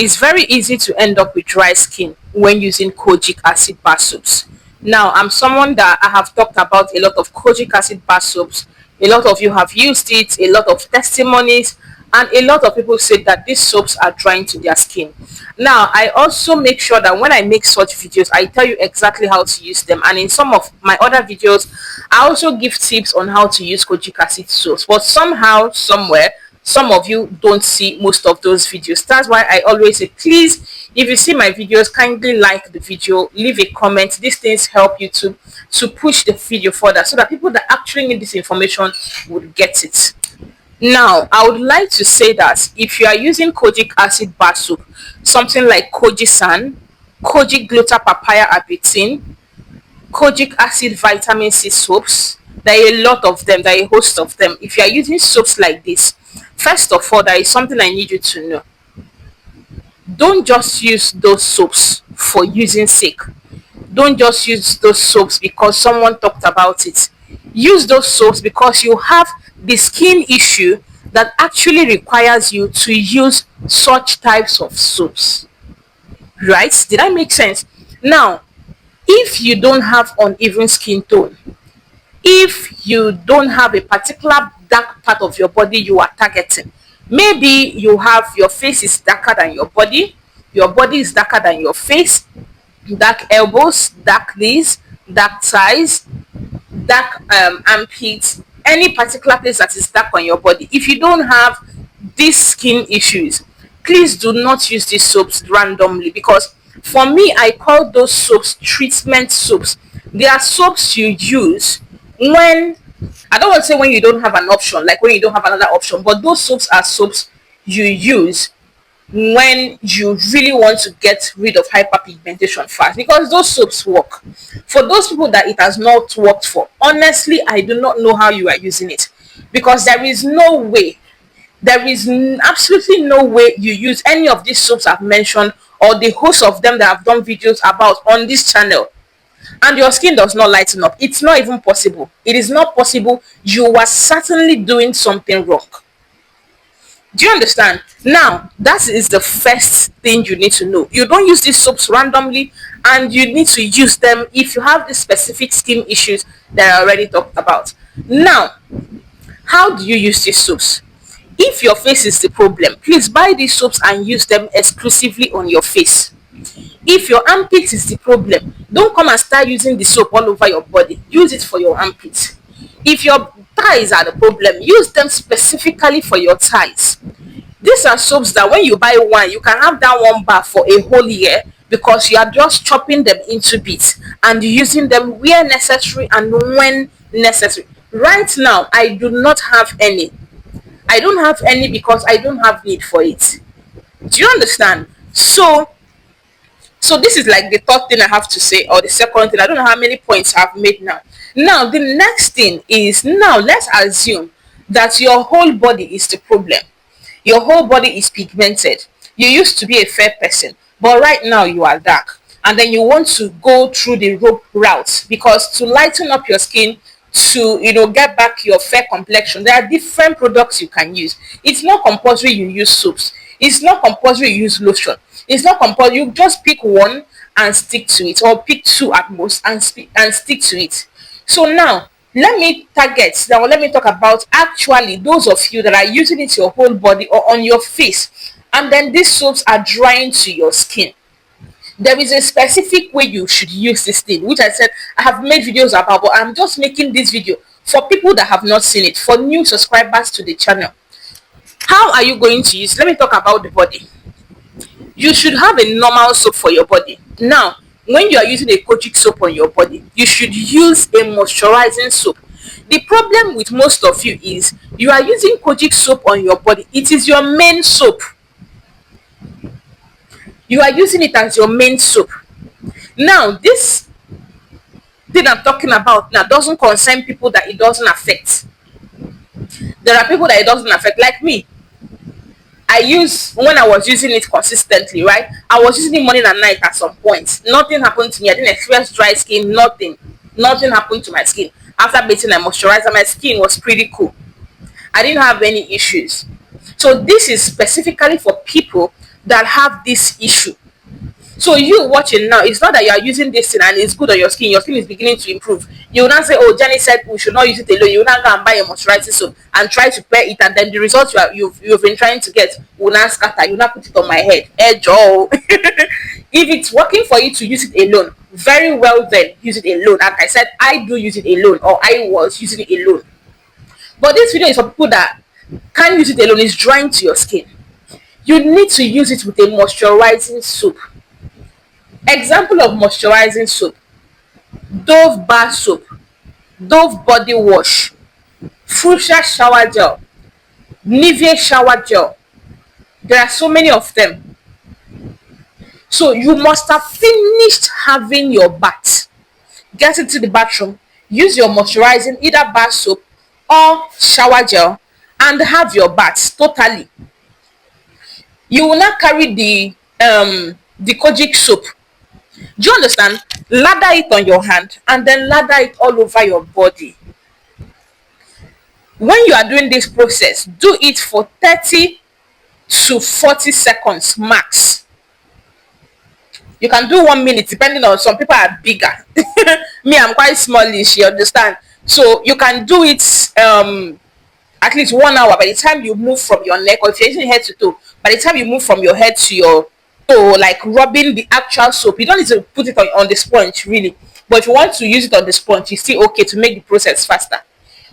It's very easy to end up with dry skin when using kojic acid bar soaps. Now, I'm someone that I have talked about a lot of kojic acid bar soaps. A lot of you have used it, a lot of testimonies, and a lot of people say that these soaps are drying to their skin. Now, I also make sure that when I make such videos, I tell you exactly how to use them. And in some of my other videos, I also give tips on how to use kojic acid soaps. But somehow, somewhere, some of you don't see most of those videos. That's why I always say, please, if you see my videos, kindly like the video, leave a comment. These things help you to push the video further so that people that actually need this information would get it. Now, I would like to say that if you are using kojic acid bar soap, something like Kojisan, kojic gluta papaya abitin, kojic acid vitamin C soaps. There are a lot of them, there are a host of them. If you are using soaps like this, first of all, there is something I need you to know. Don't just use those soaps for using sake. Don't just use those soaps because someone talked about it. Use those soaps because you have the skin issue that actually requires you to use such types of soaps. Right? Did I make sense? Now, if you don't have uneven skin tone, if you don't have a particular dark part of your body you are targeting, maybe you have your face is darker than your body is darker than your face, dark elbows, dark knees, dark thighs, dark armpits, any particular place that is dark on your body. If you don't have these skin issues, please do not use these soaps randomly, because for me, I call those soaps treatment soaps. They are soaps you use when, I don't want to say when you don't have an option, like when you don't have another option, but those soaps are soaps you use when you really want to get rid of hyperpigmentation fast, because those soaps work. For those people that it has not worked for, honestly, I do not know how you are using it, because there is no way, absolutely no way you use any of these soaps I've mentioned, or the host of them that I've done videos about on this channel, and your skin does not lighten up. It's not even possible. It is not possible. You are certainly doing something wrong. Do you understand? Now, that is the first thing you need to know. You don't use these soaps randomly, and you need to use them if you have the specific skin issues that I already talked about. Now, how do you use these soaps? If your face is the problem, please buy these soaps and use them exclusively on your face. If your armpit is the problem, don't come and start using the soap all over your body. Use it for your armpit. If your thighs are the problem, use them specifically for your thighs. These are soaps that when you buy one, you can have that one bar for a whole year, because you are just chopping them into bits and using them where necessary and when necessary. Right now, I do not have any. I don't have any because I don't have need for it. Do you understand? So this is like the third thing I have to say, or the second thing. I don't know how many points I've made now. Now the next thing is, now let's assume that your whole body is the problem. Your whole body is pigmented. You used to be a fair person, but right now you are dark. And then you want to go through the rope route, because to lighten up your skin, to get back your fair complexion, there are different products you can use. It's not compulsory you use soaps. It's not compulsory you use lotion. It's not compulsory. You just pick one and stick to it, or pick two at most and stick to it. So now let me talk about actually those of you that are using it your whole body or on your face, and then these soaps are drying to your skin. There is a specific way you should use this thing, which I said I have made videos about, but I'm just making this video for people that have not seen it, for new subscribers to the channel. How are you going to use? Let me talk about the body. You should have a normal soap for your body. Now, when you are using a kojic soap on your body, you should use a moisturizing soap. The problem with most of you is you are using kojic soap on your body. It is your main soap. You are using it as your main soap. Now, this thing I'm talking about now doesn't concern people that it doesn't affect. There are people that it doesn't affect, like me. When I was using it consistently, right? I was using it morning and night at some point. Nothing happened to me. I didn't experience dry skin, nothing. Nothing happened to my skin. After bathing and moisturizer, my skin was pretty cool. I didn't have any issues. So this is specifically for people that have this issue. So you watching now, it's not that you are using this thing and it's good on your skin is beginning to improve. You will not say, oh, Jenny said we should not use it alone. You will not go and buy a moisturizing soap and try to pair it, and then the result you've been trying to get will not scatter. You will not put it on my head. Hey, Joe. If it's working for you to use it alone, very well, then use it alone. Like I said, I do use it alone, or I was using it alone. But this video is for people that can't use it alone, it's drying to your skin. You need to use it with a moisturizing soap. Example of moisturizing soap: Dove bar soap, Dove body wash, Fuchsia shower gel, Nivea shower gel. There are so many of them. So you must have finished having your bath. Get into the bathroom, use your moisturizing either bar soap or shower gel, and have your bath totally. You will not carry the Kojic soap. Do you understand? Lather it on your hand and then lather it all over your body. When you are doing this process, do it for 30 to 40 seconds max. You can do 1 minute depending on, some people are bigger. Me, I'm quite smallish, you understand? So you can do it at least 1 hour. By the time you move from your neck, or if you're using head to toe, by the time you move from your head to your toe, like rubbing the actual soap, you don't need to put it on the sponge really. But if you want to use it on the sponge, it's still okay to make the process faster.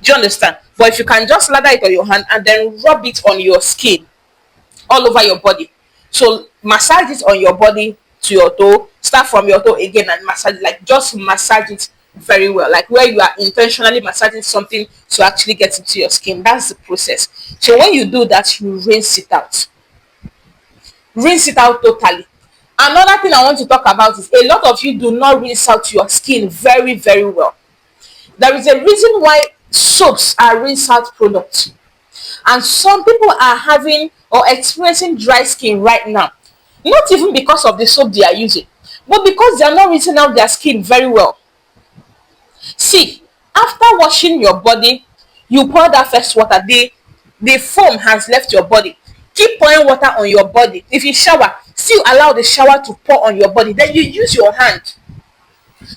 Do you understand? But if you can just lather it on your hand and then rub it on your skin all over your body. So massage it on your body to your toe, start from your toe again and massage, like just massage it very well, like where you are intentionally massaging something to actually get into your skin. That's the process. So when you do that, you rinse it out. Rinse it out totally. Another thing I want to talk about is, a lot of you do not rinse out your skin very, very well. There is a reason why soaps are rinse out products. And some people are having or experiencing dry skin right now. Not even because of the soap they are using, but because they are not rinsing out their skin very well. See, after washing your body, you pour that first water. The foam has left your body. Keep pouring water on your body. If you shower, still allow the shower to pour on your body. Then you use your hand.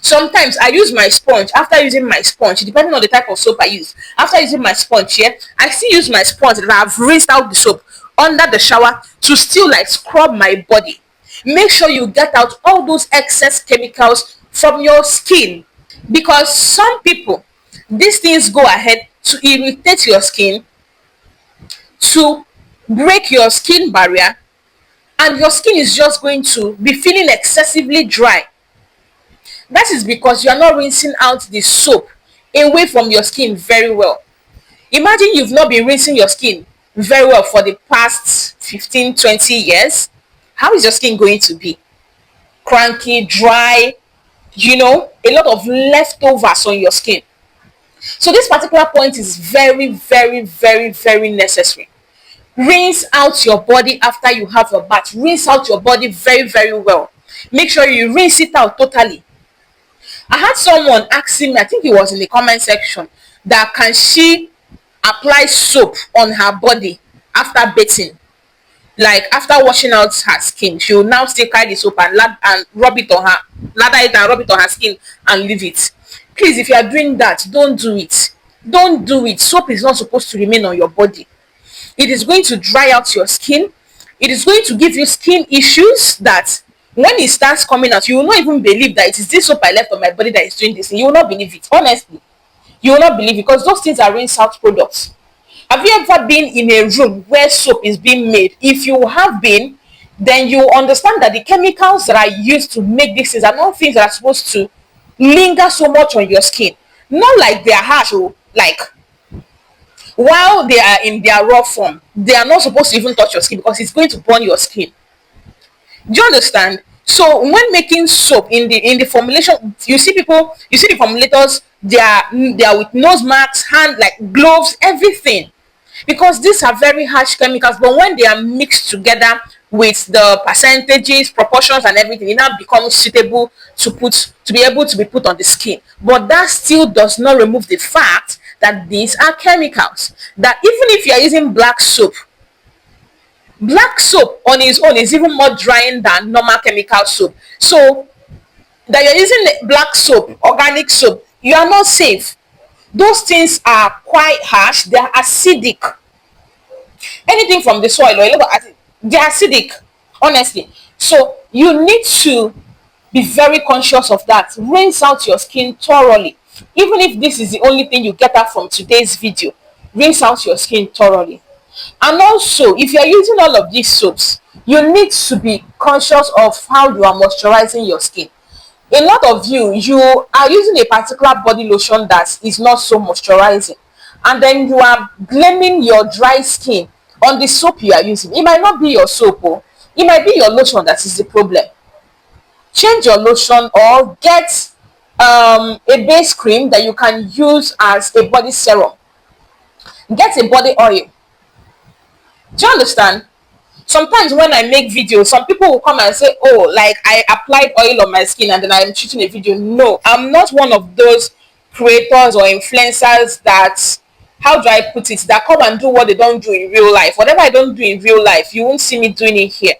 Sometimes I use my sponge. After using my sponge, depending on the type of soap I use, after using my sponge here, I still use my sponge that I've rinsed out the soap under the shower to still like scrub my body. Make sure you get out all those excess chemicals from your skin, because some people, these things go ahead to irritate your skin, to break your skin barrier, and your skin is just going to be feeling excessively dry. That is because you are not rinsing out the soap away from your skin very well. Imagine you've not been rinsing your skin very well for the past 15, 20 years. How is your skin going to be? Cranky, dry, a lot of leftovers on your skin. So this particular point is very, very, very, very necessary. Rinse out your body after you have your bath. Rinse out your body very, very well. Make sure you rinse it out totally. I had someone asking me, I think it was in the comment section, that can she apply soap on her body after bathing? Like after washing out her skin, she will now still carry the soap and rub it on her, lather it and rub it on her skin and leave it. Please, if you are doing that, don't do it. Don't do it. Soap is not supposed to remain on your body. It is going to dry out your skin. It is going to give you skin issues that when it starts coming out, you will not even believe that it is this soap I left on my body that is doing this. You will not believe it. Honestly, you will not believe it, because those things are rinse out products. Have you ever been in a room where soap is being made? If you have been, then you understand that the chemicals that are used to make these things are not things that are supposed to linger so much on your skin. Not like they are harsh, or like while they are in their raw form, they are not supposed to even touch your skin, because it's going to burn your skin. Do you understand? So when making soap, in the formulation, you see the formulators, they are with nose masks, hand, like gloves, everything, because these are very harsh chemicals. But when they are mixed together with the percentages, proportions, and everything, it now becomes suitable to be able to be put on the skin. But that still does not remove the fact that these are chemicals. That even if you are using black soap, Black soap on its own is even more drying than normal chemical soap. So that you're using black soap, organic soap, you are not safe. Those things are quite harsh. They are acidic. Anything from the soil or a lot of acid, they're acidic, honestly. So you need to be very conscious of that. Rinse out your skin thoroughly. Even if this is the only thing you get out from today's video, rinse out your skin thoroughly. And also, if you're using all of these soaps, you need to be conscious of how you are moisturizing your skin. A lot of you are using a particular body lotion that is not so moisturizing, and then you are blaming your dry skin on the soap you are using. It might not be your soap, oh, it might be your lotion that is the problem. Change your lotion or get a base cream that you can use as a body serum. Get a body oil. Do you understand? Sometimes when I make videos, some people will come and say, oh, like I applied oil on my skin and then I'm shooting a video. No, I'm not one of those creators or influencers that, how do I put it, that come and do what they don't do in real life. Whatever I don't do in real life, you won't see me doing it here.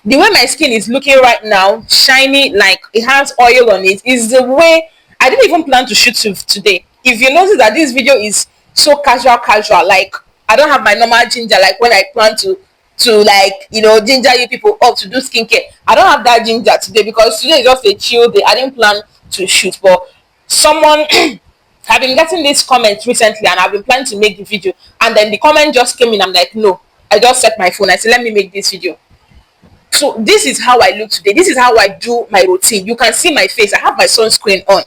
The way my skin is looking right now, shiny, like it has oil on it, is the way I didn't even plan to shoot today. If you notice that this video is so casual, like I don't have my normal ginger like when I plan to like, ginger you people up to do skincare. I don't have that ginger today because today is just a chill day. I didn't plan to shoot, but someone I've been getting this comment recently and I've been planning to make the video, and then the comment just came in. I'm like, no, I just set my phone. I said, let me make this video. So this is how I look today. This is how I do my routine. You can see my face. I have my sunscreen on.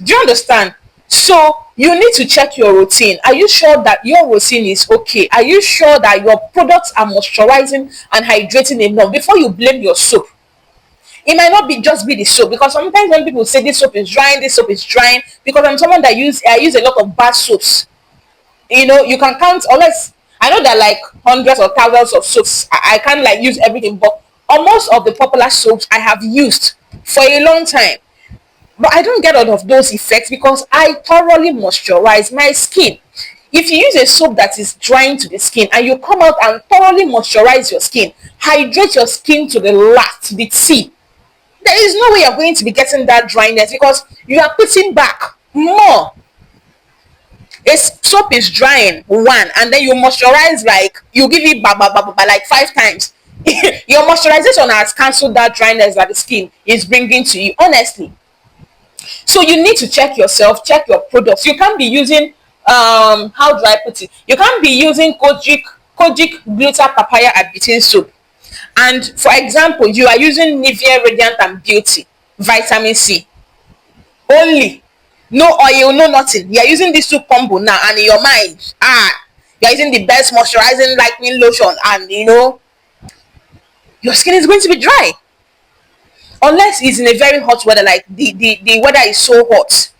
Do you understand? So you need to check your routine. Are you sure that your routine is okay? Are you sure that your products are moisturizing and hydrating enough before you blame your soap? It might not be just be the soap, because sometimes when people say this soap is drying, this soap is drying, because I'm someone that I use a lot of bad soaps. You can count, unless I know there are like hundreds or thousands of soaps. I can't like use everything, but almost of the popular soaps I have used for a long time. But I don't get out of those effects because I thoroughly moisturize my skin. If you use a soap that is drying to the skin and you come out and thoroughly moisturize your skin, hydrate your skin to the last, to the T, there is no way you're going to be getting that dryness because you are putting back more. A soap is drying one, and then you moisturize, like you give it like 5 times. Your moisturization has cancelled that dryness that the skin is bringing to you, honestly. So you need to check yourself, check your products. You can't be using how do I put it? You can't be using Kojic glitter papaya and soap. And for example, you are using Nivea Radiant and Beauty vitamin C only. No oil, no nothing. You are using this two combo now, and in your mind, you are using the best moisturizing lightening lotion, and your skin is going to be dry unless it's in a very hot weather, like the weather is so hot.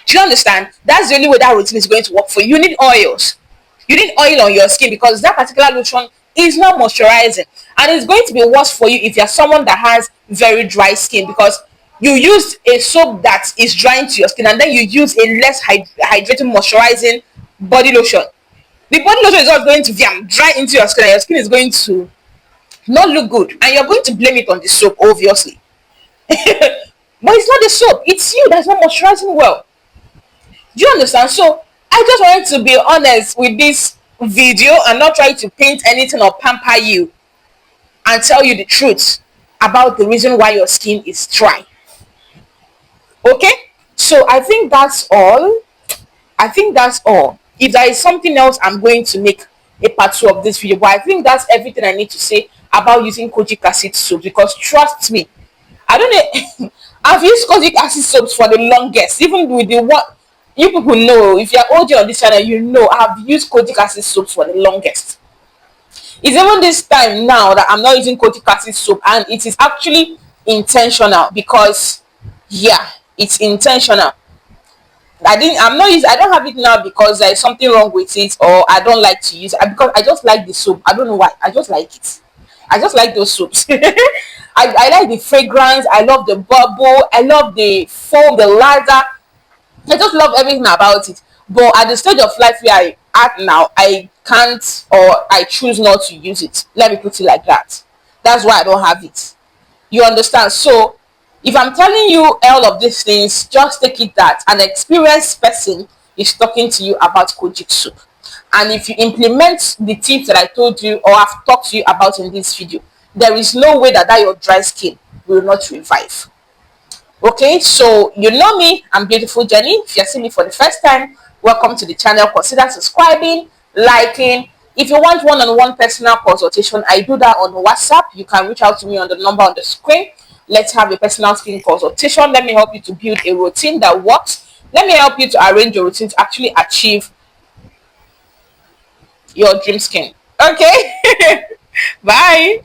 Do you understand? That's the only way that routine is going to work for you. You need oils. You need oil on your skin because that particular lotion is not moisturizing, and it's going to be worse for you if you're someone that has very dry skin, because you use a soap that is drying to your skin and then you use a less hydrating moisturizing body lotion. The body lotion is not going to dry into your skin, and your skin is going to not look good, and you're going to blame it on the soap, obviously. But it's not the soap, it's you that's not moisturizing well. Do you understand? So I just wanted to be honest with this video and not try to paint anything or pamper you, and tell you the truth about the reason why your skin is dry. Okay, so I think that's all. If there is something else, I'm going to make a part 2 of this video, but I think that's everything I need to say about using kojic acid soap, because trust me, I don't know. I've used kojic acid soaps for the longest, even with the what you people know. If you're OG on this channel, you know I've used kojic acid soaps for the longest. It's even this time now that I'm not using kojic acid soap, and it is actually intentional, because yeah, it's intentional. I don't have it now because there's something wrong with it, or I don't like to use it, because I just like the soap. I don't know why, I just like it. I just like those soaps. I like the fragrance, I love the bubble, I love the foam, the lather. I just love everything about it. But at the stage of life where I at now, I can't, or I choose not to use it. Let me put it like that. That's why I don't have it. You understand? So if I'm telling you all of these things, just take it that an experienced person is talking to you about Kojic soup. And if you implement the tips that I told you or have talked to you about in this video, there is no way that your dry skin will not revive. Okay, so you know me, I'm Beautiful Jenny. If you're seeing me for the first time, welcome to the channel. Consider subscribing, liking. If you want one-on-one personal consultation, I do that on WhatsApp. You can reach out to me on the number on the screen. Let's have a personal skin consultation. Let me help you to build a routine that works. Let me help you to arrange your routine to actually achieve your dream skin. Okay, bye.